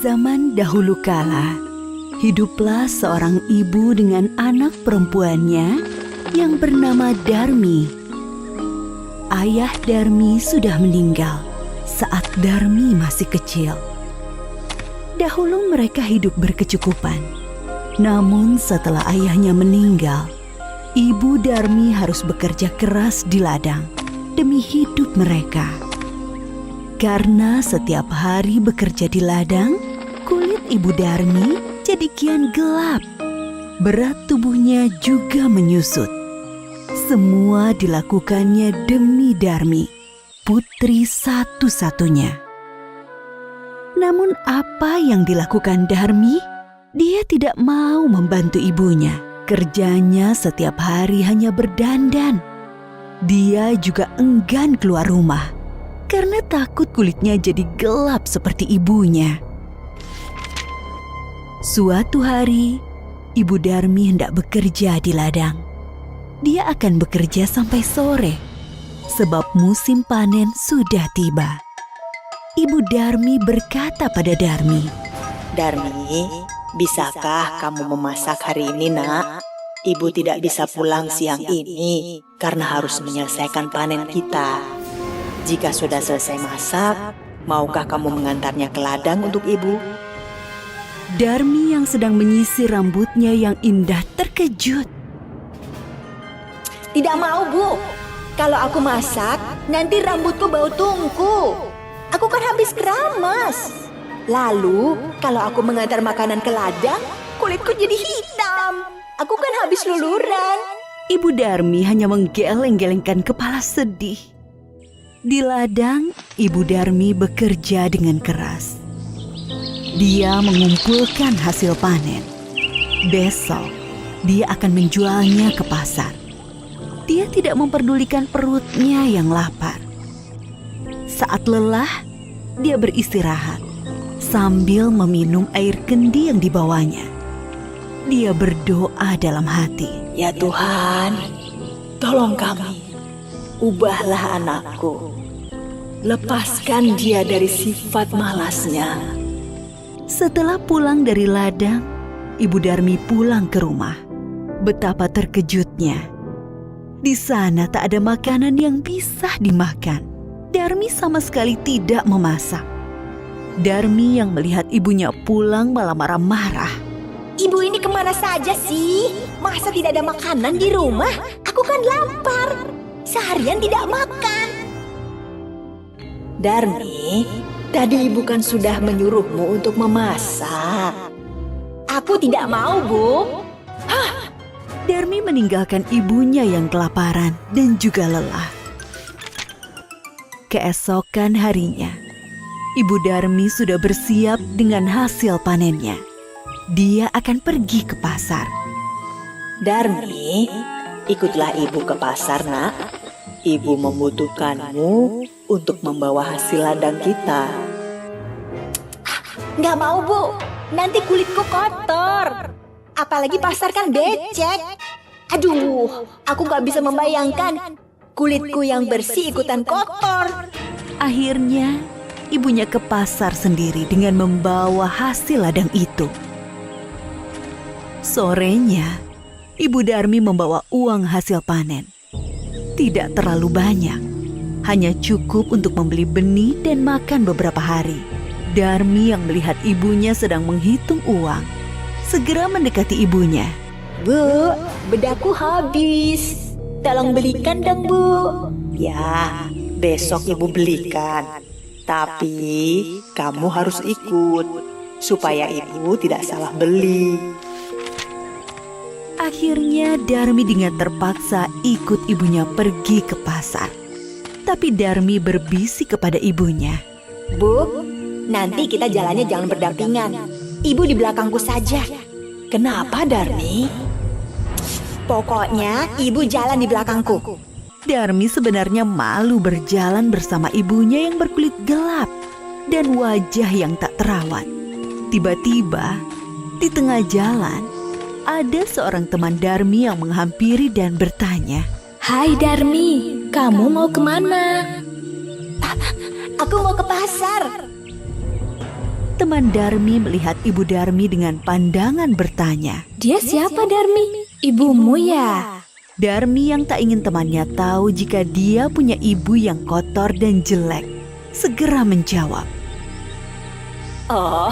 zaman dahulu kala, hiduplah seorang ibu dengan anak perempuannya yang bernama Darmi. Ayah Darmi sudah meninggal saat Darmi masih kecil. Dahulu mereka hidup berkecukupan. Namun setelah ayahnya meninggal, ibu Darmi harus bekerja keras di ladang demi hidup mereka. Karena setiap hari bekerja di ladang, kulit ibu Darmi jadi kian gelap. Berat tubuhnya juga menyusut. Semua dilakukannya demi Darmi, putri satu-satunya. Namun apa yang dilakukan Darmi? Dia tidak mau membantu ibunya. Kerjanya setiap hari hanya berdandan. Dia juga enggan keluar rumah karena takut kulitnya jadi gelap seperti ibunya. Suatu hari, ibu Darmi hendak bekerja di ladang. Dia akan bekerja sampai sore, sebab musim panen sudah tiba. Ibu Darmi berkata pada Darmi, Darmi, bisakah kamu memasak hari ini, nak? Ibu tidak bisa pulang siang ini karena harus menyelesaikan panen kita. Jika sudah selesai masak, maukah kamu mengantarnya ke ladang untuk ibu? Darmi yang sedang menyisir rambutnya yang indah terkejut. Tidak mau, Bu. Kalau aku masak, nanti rambutku bau tungku. Aku kan habis keramas. Lalu, kalau aku mengantar makanan ke ladang, kulitku jadi hitam. Aku kan habis luluran. Ibu Darmi hanya menggeleng-gelengkan kepala sedih. Di ladang, Ibu Darmi bekerja dengan keras. Dia mengumpulkan hasil panen. Besok, dia akan menjualnya ke pasar. Dia tidak memperdulikan perutnya yang lapar. Saat lelah, dia beristirahat sambil meminum air kendi yang dibawanya. Dia berdoa dalam hati. Ya Tuhan, tolong kami. Ubahlah anakku. Lepaskan dia dari sifat malasnya. Setelah pulang dari ladang, Ibu Darmi pulang ke rumah. Betapa terkejutnya. Di sana tak ada makanan yang bisa dimakan. Darmi sama sekali tidak memasak. Darmi yang melihat ibunya pulang malah marah-marah. Ibu ini kemana saja sih? Masa tidak ada makanan di rumah? Aku kan lapar. Seharian tidak makan. Darmi, tadi ibu kan sudah menyuruhmu untuk memasak. Aku tidak mau, Bu. Darmi meninggalkan ibunya yang kelaparan dan juga lelah. Keesokan harinya, Ibu Darmi sudah bersiap dengan hasil panennya. Dia akan pergi ke pasar. Darmi, ikutlah ibu ke pasar, nak. Ibu membutuhkanmu untuk membawa hasil ladang kita. Nggak mau, Bu. Nanti kulitku kotor. Apalagi pasar kan becek. Aduh, aku nggak bisa membayangkan kulitku yang bersih ikutan kotor. Akhirnya, ibunya ke pasar sendiri dengan membawa hasil ladang itu. Sorenya, Ibu Darmi membawa uang hasil panen. Tidak terlalu banyak, hanya cukup untuk membeli benih dan makan beberapa hari. Darmi yang melihat ibunya sedang menghitung uang, segera mendekati ibunya. Bu, bedaku habis. Tolong belikan dong, Bu. Ya, besok ibu belikan. Tapi kamu harus ikut supaya ibu tidak salah beli. Akhirnya Darmi dengan terpaksa ikut ibunya pergi ke pasar. Tapi Darmi berbisik kepada ibunya. Bu, nanti kita jalannya jangan berdampingan. Ibu di belakangku saja. Kenapa, Darmi? Pokoknya ibu jalan di belakangku. Darmi sebenarnya malu berjalan bersama ibunya yang berkulit gelap dan wajah yang tak terawat. Tiba-tiba, di tengah jalan, ada seorang teman Darmi yang menghampiri dan bertanya. Hai Darmi, kamu mau kemana? Aku mau ke pasar. Teman Darmi melihat Ibu Darmi dengan pandangan bertanya. Dia siapa, Darmi? Ibumu ya? Darmi yang tak ingin temannya tahu jika dia punya ibu yang kotor dan jelek, segera menjawab. Oh,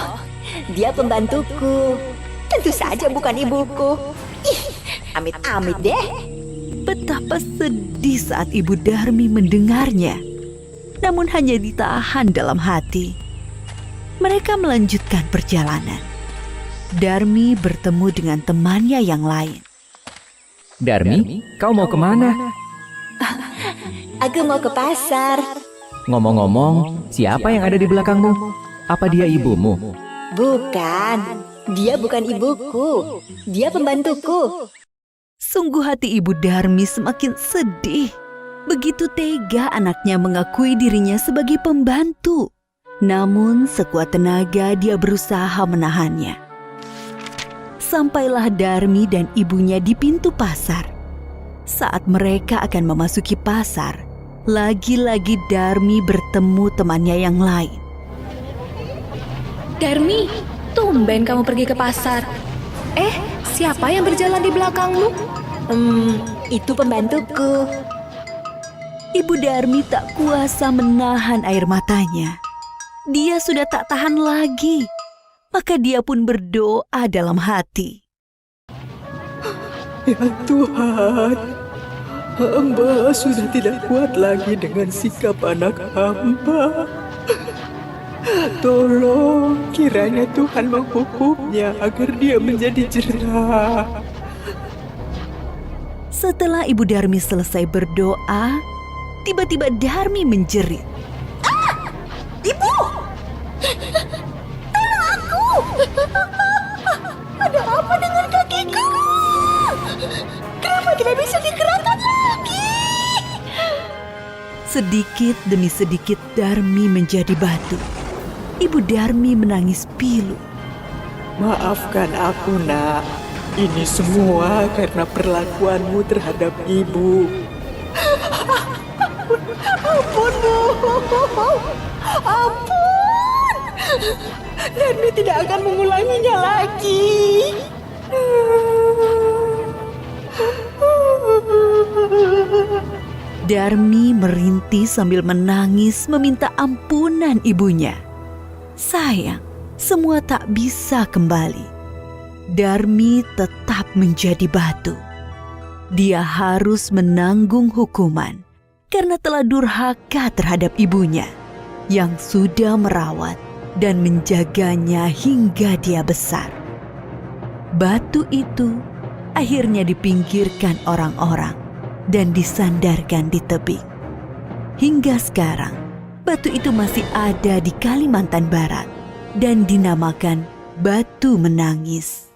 dia pembantuku. Tentu saja bukan ibuku. Ih, amit-amit deh. Betapa sedih saat Ibu Darmi mendengarnya. Namun hanya ditahan dalam hati. Mereka melanjutkan perjalanan. Darmi bertemu dengan temannya yang lain. Darmi, kau mau kemana? Aku mau ke pasar. Ngomong-ngomong, siapa yang ada di belakangmu? Apa dia ibumu? Bukan, dia bukan ibuku. Dia pembantuku. Sungguh hati Ibu Darmi semakin sedih. Begitu tega anaknya mengakui dirinya sebagai pembantu. Namun sekuat tenaga dia berusaha menahannya. Sampailah Darmi dan ibunya di pintu pasar. Saat mereka akan memasuki pasar, lagi-lagi Darmi bertemu temannya yang lain. Darmi, tumben kamu pergi ke pasar. Siapa yang berjalan di belakangmu? Itu pembantuku. Ibu Darmi tak kuasa menahan air matanya. Dia sudah tak tahan lagi. Maka dia pun berdoa dalam hati. Ya Tuhan, hamba sudah tidak kuat lagi dengan sikap anak hamba. Tolong kiranya Tuhan menghukumnya agar dia menjadi jera. Setelah Ibu Darmi selesai berdoa, tiba-tiba Darmi menjerit. Ibu! Ada apa dengan kakiku? Kenapa tidak bisa digerakkan lagi? Sedikit demi sedikit Darmi menjadi batu. Ibu Darmi menangis pilu. Maafkan aku, Nak. Ini semua karena perlakuanmu terhadap ibu. Ampun, Bu. Ampun. Darmi tidak akan mengulanginya lagi. Darmi merintih sambil menangis meminta ampunan ibunya. Sayang, semua tak bisa kembali. Darmi tetap menjadi batu. Dia harus menanggung hukuman karena telah durhaka terhadap ibunya yang sudah merawat dan menjaganya hingga dia besar. Batu itu akhirnya dipinggirkan orang-orang dan disandarkan di tebing. Hingga sekarang, batu itu masih ada di Kalimantan Barat dan dinamakan Batu Menangis.